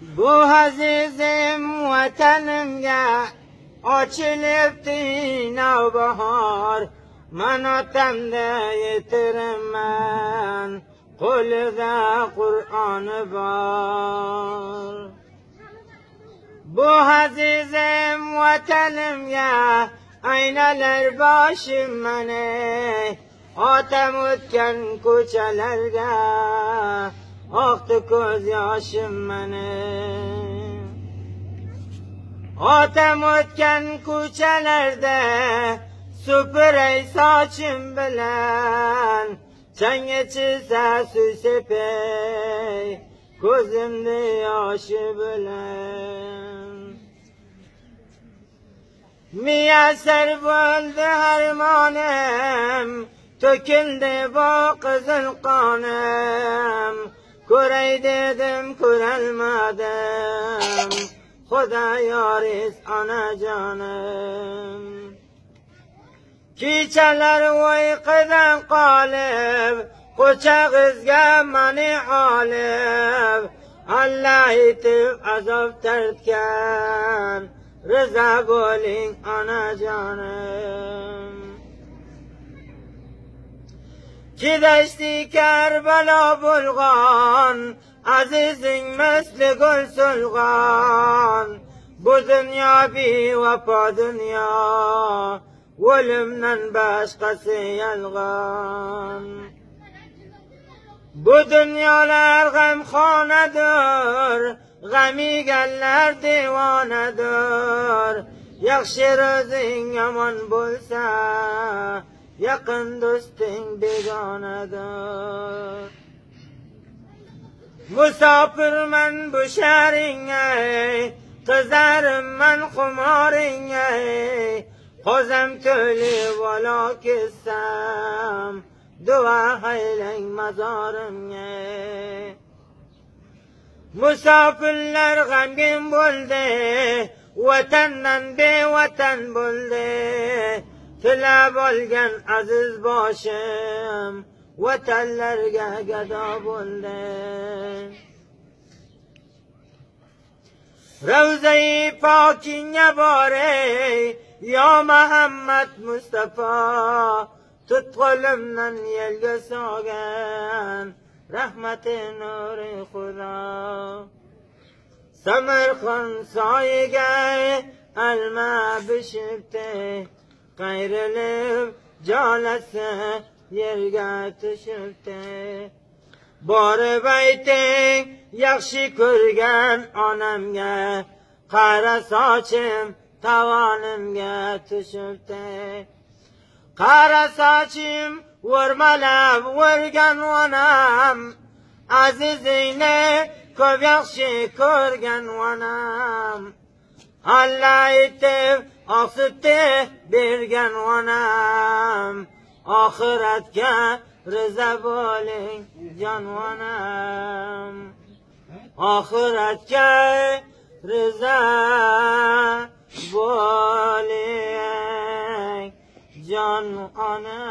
Bu azizim vatanimga ochilibdi navbahor, man otamda yetiraman, qo'lida Qur'oni bor. Bu azizim vatanimga aynalar boshim mani, otam o'tgan ko'chalarga oqdi ko'z yoshim mani. Otam o'tgan ko'chalarda supuray sochim bilan, changga chizsa suv sepay ko'zimni yoshi bilan. Muyassar bo'ldi armonim, to'kildi bu qizil qonim, ko'ray dedim ko'rolmadim, Xudo yoris onajonim. Kechalar uyqudan qolib, quchog'izga mani olib, Allah etib azob tortgan, rizo bo'ling onajonim. Kidashdi Karbalo bo'lg'on, azizing misli gul so'lg'on. Bu dunyo bevafo dunyo, o'limdan boshqasi yolg'on. Bu dunyolar g'amxonadir, g'am yeganlar devonadir. Yaxshi ro'zing yomon bo'lsa, yaqin do'sting begonadir. Musofirman bu sharingga, qizarimman xumoringga, qozam to'lib valo kessam, duo haylang mazorimga. Musofirlar g'amgin bo'ldi, vatandan bevatan bo'ldi, tilab olgan aziz boshim, vatanlarga gado bo'ldi. Ravza-i pokingga boray, yo Muhammad Mustafa, tut qo'limdan yelga solgan, rahmati nuri Xudo. Samarqand soyiga alma bishibdi, qayrilib jolasi yerga tushibdi. Borib ayting yaxshi ko'rgan onamga, qara sochim tovonimga tushibdi. Qara sochim o'rmalab o'rgan onam, azizingni ko'p yaxshi ko'rgan onam. Allah etib oqsitdi bergan onam, oxiratga rizo bo'ling jononam. Oxiratga rizo bo'ling jon onam.